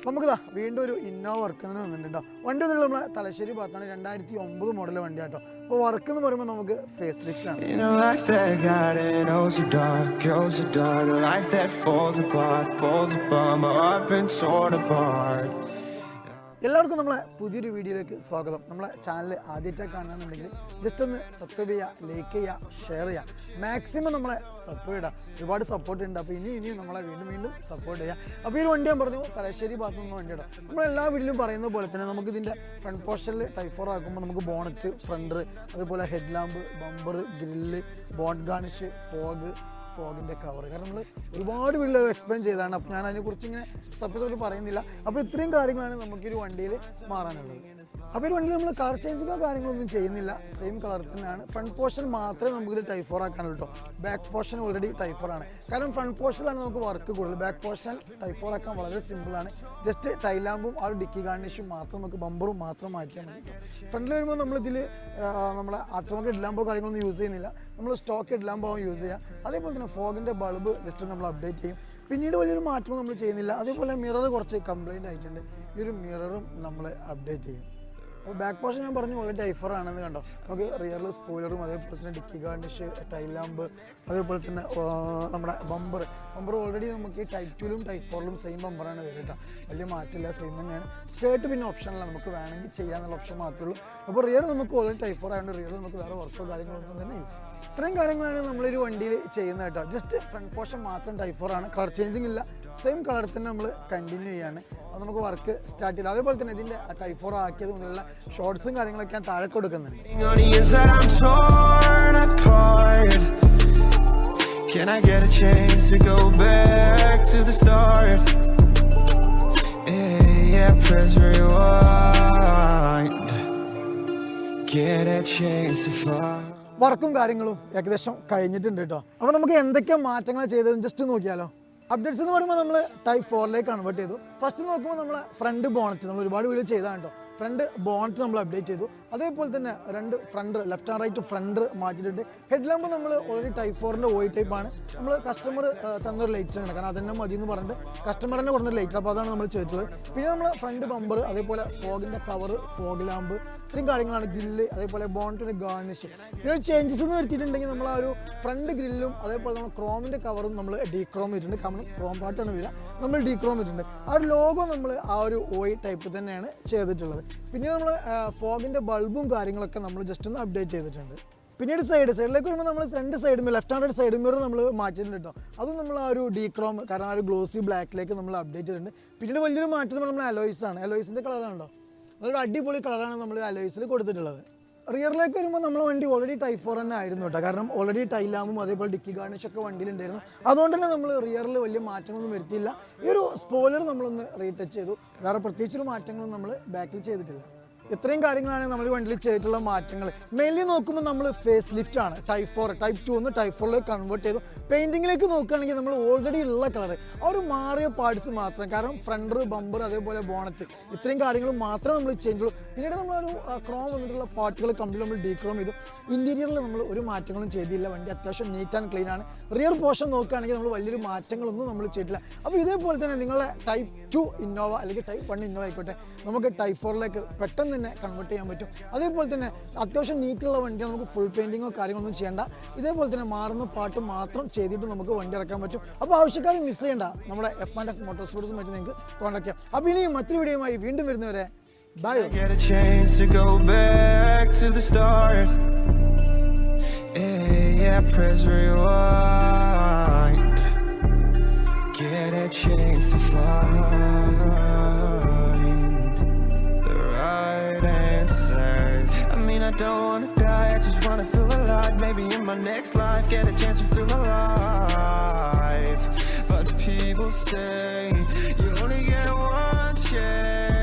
നമുക്കിതാ വീണ്ടും ഒരു ഇന്നോവ വർക്കിന് വന്നിട്ടുണ്ടോ. വണ്ടി വന്നിട്ട് നമ്മളെ തലശ്ശേരി ഭാഗത്താണ് 2009 മോഡൽ വണ്ടി കേട്ടോ. അപ്പോൾ വർക്ക് എന്ന് പറയുമ്പോൾ നമുക്ക് ഫേസ് ലിഫ്റ്റ് ആണ്. എല്ലാവർക്കും നമ്മളെ പുതിയൊരു വീഡിയോയിലേക്ക് സ്വാഗതം. നമ്മളെ ചാനൽ ആദ്യമായിട്ടൊക്കെ കാണുകയാണെന്നുണ്ടെങ്കിൽ ജസ്റ്റ് ഒന്ന് സബ്സ്ക്രൈബ് ചെയ്യുക, ലൈക്ക് ചെയ്യുക, ഷെയർ ചെയ്യുക. മാക്സിമം നമ്മളെ സപ്പോർട്ട് ചെയ്യുക. ഒരുപാട് സപ്പോർട്ട് ഉണ്ട്. അപ്പോൾ ഇനിയും നമ്മളെ വീണ്ടും സപ്പോർട്ട് ചെയ്യുക. അപ്പോൾ ഈ ഒരു വണ്ടി ഞാൻ പറഞ്ഞു തലശ്ശേരി ഭാഗത്തു നിന്ന് വണ്ടിയുടെ നമ്മളെല്ലാ വീട്ടിലും പറയുന്ന പോലെ തന്നെ നമുക്കിതിൻ്റെ ഫ്രണ്ട് പോർഷനിൽ ടൈപ്പ് 4 ആക്കുമ്പോൾ നമുക്ക് ബോണറ്റ്, ഫ്രണ്ട്, അതുപോലെ ഹെഡ് ലാമ്പ്, ബമ്പർ, ഗ്രില്ല്, ബോണ്ട് ഗാർണിഷ്, ഫോഗിൻ്റെ കവർ. കാരണം നമ്മൾ ഒരുപാട് വീട്ടിൽ എക്സ്പ്ലെയിൻ ചെയ്തതാണ്. അപ്പോൾ ഞാൻ അതിനെക്കുറിച്ച് ഇങ്ങനെ സത്യത്തോട് പറയുന്നില്ല. അപ്പോൾ ഇത്രയും കാര്യങ്ങളാണ് നമുക്കൊരു വണ്ടിയിൽ മാറാനുള്ളത്. അപ്പോൾ ഒരു വണ്ടിയിൽ നമ്മൾ കളർ ചേഞ്ചിങ്ങോ കാര്യങ്ങളൊന്നും ചെയ്യുന്നില്ല. സെയിം കളർ തന്നെയാണ്. ഫ്രണ്ട് പോർഷൻ മാത്രമേ നമുക്കിത് ടൈപ്പ് 4 ആക്കാനുള്ളൂ കേട്ടോ. ബാക്ക് പോർഷൻ ഓൾറെഡി ടൈപ്പ് 4 ആണ്. കാരണം ഫ്രണ്ട് പോർഷനിലാണ് നമുക്ക് വർക്ക് കൂടുതൽ. ബാക്ക് പോർഷൻ ടൈപ്പ് 4 ആക്കാൻ വളരെ സിമ്പിളാണ്. ജസ്റ്റ് ടൈലാമ്പും ആ ഒരു ഡിക്കി ഗാർണിഷും മാത്രം നമുക്ക് ബമ്പറും മാത്രം മാറ്റിയാൽ മതി കേട്ടോ. ഫ്രണ്ടിൽ വരുമ്പോൾ നമ്മളിതിൽ നമ്മളെ ആറ്റോമൊക്കെ ഹെഡ്ലാമ്പോ കാര്യങ്ങളൊന്നും യൂസ് ചെയ്യുന്നില്ല. നമ്മൾ സ്റ്റോക്ക് ഹെഡ്ലാമ്പോ യൂസ് ചെയ്യുക. അതേപോലെ തന്നെ ഫോഗിൻ്റെ ബൾബ് ജസ്റ്റ് നമ്മൾ അപ്ഡേറ്റ് ചെയ്യും. പിന്നീട് വലിയൊരു മാറ്റം നമ്മൾ ചെയ്യുന്നില്ല. അതേപോലെ മിറർ കുറച്ച് കംപ്ലൈൻറ്റ് ആയിട്ടുണ്ട്. ഈ ഒരു മിററും നമ്മൾ അപ്ഡേറ്റ് ചെയ്യും. അപ്പോൾ ബാക്ക് പോർഷൻ ഞാൻ പറഞ്ഞു ഓൾറെഡി ടൈപ്പ് 4 ആണെന്ന് കണ്ടോ. നമുക്ക് റിയറിൽ സ്പോയിലറും അതേപോലെ തന്നെ ഡിക്കി ഗാർണിഷ്, ടൈൽ ലാമ്പ്, അതേപോലെ തന്നെ നമ്മുടെ ബമ്പർ ഓൾറെഡി നമുക്ക് ടൈപ്പ് 2ലും ടൈപ്പ് 4ലും സെയിം ബമ്പറാണ് വരിക കേട്ടോ. വലിയ മാറ്റമില്ല, സെയിം തന്നെയാണ്. സ്കേർട്ട് പിന്നെ ഓപ്ഷനല്ല, നമുക്ക് വേണമെങ്കിൽ ചെയ്യാനുള്ള ഓപ്ഷൻ മാത്രമേ ഉള്ളൂ. അപ്പോൾ റിയർ നമുക്ക് ഓൾറെഡി ടൈപ്പ് 4 ആയതുകൊണ്ട് റിയർ നമുക്ക് വേറെ വർക്കോ കാര്യങ്ങളൊന്നും തന്നെ ഇല്ല. ഇത്രയും കാര്യങ്ങളാണ് നമ്മളൊരു വണ്ടിയിൽ ചെയ്യുന്നത് കേട്ടോ. ജസ്റ്റ് ഫ്രണ്ട് പോർഷൻ മാത്രം ടൈപ്പ് 4 ആണ്. കളർ ചേഞ്ചിങ് ഇല്ല, സെയിം കളർ തന്നെ നമ്മൾ കണ്ടിന്യൂ ചെയ്യാണ്. അത് നമുക്ക് വർക്ക് സ്റ്റാർട്ട് ചെയ്ത് അതേപോലെ തന്നെ ഇതിൻ്റെ ടൈപ്പ് 4 ആക്കിയത് മുതലുള്ള ഷോർട്സും കാര്യങ്ങളൊക്കെ ഞാൻ താഴെ കൊടുക്കുന്നുണ്ട്. Can I get a chance to go back to the start? Yeah, press rewind. Get a chance to fly. വർക്കും കാര്യങ്ങളും ഏകദേശം കഴിഞ്ഞിട്ടുണ്ട് കേട്ടോ. അപ്പോൾ നമുക്ക് എന്തൊക്കെ മാറ്റങ്ങൾ ചെയ്തതെന്ന് ജസ്റ്റ് നോക്കിയാലോ. അപ്ഡേറ്റ്സ് എന്ന് പറയുമ്പോൾ നമ്മൾ ടൈപ്പ് 4ലേക്ക് കൺവേർട്ട് ചെയ്തു. ഫസ്റ്റ് നോക്കുമ്പോൾ നമ്മൾ ഫ്രണ്ട് ബോണറ്റ് നമ്മൾ ഒരുപാട് വീഡിയോ ചെയ്താണ് കേട്ടോ. ഫ്രണ്ട് ബോണറ്റ് നമ്മൾ അപ്ഡേറ്റ് ചെയ്തു. അതേപോലെ തന്നെ രണ്ട് front left and right front മാറ്റിയിട്ടുണ്ട്. ഹെഡ് ലാമ്പ് നമ്മൾ ഓൾറെഡി ടൈപ്പ് 4ൻ്റെ ഓയിൽ ടൈപ്പാണ്. നമ്മൾ കസ്റ്റമർ തന്നൊരു ലൈറ്റാണ്. കാരണം അതന്നെ മതി എന്ന് പറഞ്ഞിട്ട് കസ്റ്റമർ തന്നെ പറഞ്ഞൊരു ലൈറ്റ്. അപ്പോൾ അതാണ് നമ്മൾ ചെയ്തിട്ടുള്ളത്. പിന്നെ നമ്മൾ ഫ്രണ്ട് ബമ്പർ, അതേപോലെ ഫോഗിൻ്റെ കവർ, ഫോഗ് ലാമ്പ്, ഇത്രയും കാര്യങ്ങളാണ്. ഗ്രില്ല്, അതേപോലെ ബോണറ്റിൻ്റെ ഗാർണിഷ്. പിന്നെ ചേഞ്ചസ് എന്ന് വരുത്തിയിട്ടുണ്ടെങ്കിൽ നമ്മൾ ആ ഒരു ഫ്രണ്ട് ഗ്രില്ലും അതേപോലെ നമ്മൾ ക്രോമിൻ്റെ കവറും നമ്മൾ ഡീക്രോം ചെയ്തിട്ടുണ്ട്. ക്രോം പാർട്ടാണ് വരിക, നമ്മൾ ഡീക്രോം ചെയ്തിട്ടുണ്ട്. ആ ഒരു ലോഗോ നമ്മൾ ആ ഒരു ഓയിൽ ടൈപ്പ് തന്നെയാണ് ചെയ്തിട്ടുള്ളത്. പിന്നെ നമ്മൾ ഫോഗിൻ്റെ ബൾബും കാര്യങ്ങളൊക്കെ നമ്മൾ ജസ്റ്റ് ഒന്ന് അപ്ഡേറ്റ് ചെയ്തിട്ടുണ്ട്. പിന്നീട് സൈഡിലേക്ക് വരുമ്പോൾ നമ്മൾ രണ്ട് side left hand side mirror നമ്മൾ മാറ്റിയിട്ടുണ്ട് കേട്ടോ. അതും നമ്മൾ ആ ഒരു ഡീക്രോം, കാരണം ആ ഒരു ഗ്ലോസി ബ്ലാക്കിലേക്ക് നമ്മൾ അപ്ഡേറ്റ് ചെയ്തിട്ടുണ്ട്. പിന്നീട് വലിയൊരു മാറ്റം നമ്മൾ അലോയ്സാണ്. അലോയ്സിൻ്റെ കളറാണല്ലോ, നല്ലൊരു അടിപൊളി കളറാണ് നമ്മൾ അലോയ്സിൽ കൊടുത്തിട്ടുള്ളത്. റിയറിലേക്ക് വരുമ്പോൾ നമ്മൾ വണ്ടി ഓൾറെഡി ടൈപ്പ് 4 തന്നെ ആയിരുന്നു കേട്ടോ. കാരണം ഓൾറെഡി ടൈലാമ്പും അതേപോലെ ഡിക്കി ഗാർണിഷൊക്കെ വണ്ടിയിലുണ്ടായിരുന്നു. അതുകൊണ്ട് തന്നെ നമ്മൾ റിയറിൽ വലിയ മാറ്റങ്ങളൊന്നും വരുത്തിയില്ല. ഈ ഒരു സ്പോയിലർ നമ്മളൊന്ന് റീടച്ച് ചെയ്തു. വേറെ പ്രത്യേകിച്ചൊരു മാറ്റങ്ങളൊന്നും നമ്മൾ ബാക്കിൽ ചെയ്തിട്ടില്ല. ഇത്രയും കാര്യങ്ങളാണ് നമ്മൾ വണ്ടിയിൽ ചെയ്തിട്ടുള്ള മാറ്റങ്ങൾ. മെയിൻലി നോക്കുമ്പോൾ നമ്മൾ ഫേസ് ലിഫ്റ്റ് ആണ്. ടൈപ്പ് 4 ടൈപ്പ് 2 ഒന്ന് ടൈപ്പ് 4ലേക്ക് കൺവേർട്ട് ചെയ്തു. പെയിൻറ്റിങ്ങിലേക്ക് നോക്കുകയാണെങ്കിൽ നമ്മൾ ഓൾറെഡി ഉള്ള കളർ ആ ഒരു മാറിയ പാർട്സ് മാത്രം. കാരണം ഫ്രണ്ട് ബമ്പർ അതേപോലെ ബോണറ്റ് ഇത്രയും കാര്യങ്ങൾ മാത്രമേ നമ്മൾ ചേഞ്ച് ഉള്ളൂ. പിന്നീട് നമ്മളൊരു ക്രോം വന്നിട്ടുള്ള പാർട്ടുകൾ കംപ്ലീറ്റ് നമ്മൾ ഡീക്രോം ചെയ്തു. ഇൻറ്റീരിയറിൽ നമ്മൾ ഒരു മാറ്റങ്ങളും ചെയ്തില്ല. വണ്ടി അത്യാവശ്യം നീറ്റ് ആൻഡ് ക്ലീൻ ആണ്. റിയർ പോർഷൻ നോക്കുകയാണെങ്കിൽ നമ്മൾ വലിയൊരു മാറ്റങ്ങളൊന്നും നമ്മൾ ചെയ്തിട്ടില്ല. അപ്പോൾ ഇതേപോലെ തന്നെ നിങ്ങളുടെ ടൈപ്പ് 2 ഇന്നോവ അല്ലെങ്കിൽ ടൈപ്പ് 1 ഇന്നോവ ആയിക്കോട്ടെ, നമുക്ക് ടൈപ്പ് 4ലേക്ക് പെട്ടെന്ന് തന്നെ കൺവേർട്ട് ചെയ്യാൻ പറ്റും. അതേപോലെ തന്നെ അത്യാവശ്യം നീറ്റുള്ള വണ്ടിയാണ്. നമുക്ക് ഫുൾ പെയിൻറ്റിങ്ങോ കാര്യങ്ങളൊന്നും ചെയ്യേണ്ട. ഇതേപോലെ തന്നെ മാറുന്ന പാട്ട് മാത്രം ചെയ്തിട്ട് നമുക്ക് വണ്ടി ഇറക്കാൻ പറ്റും. അപ്പോൾ ആവശ്യക്കാരെ മിസ് ചെയ്യേണ്ട. നമ്മുടെ F&F മോട്ടോർസ്പോർട്സുമായിട്ട് നിങ്ങൾക്ക് കോൺടാക്ട് ചെയ്യാം. അപ്പോൾ ഇനിയും മറ്റൊരു വീഡിയോയുമായി വീണ്ടും വരുന്നവരെ by. I don't wanna die, I just wanna feel alive. Maybe in my next life, get a chance to feel alive. But people say you only get one chance.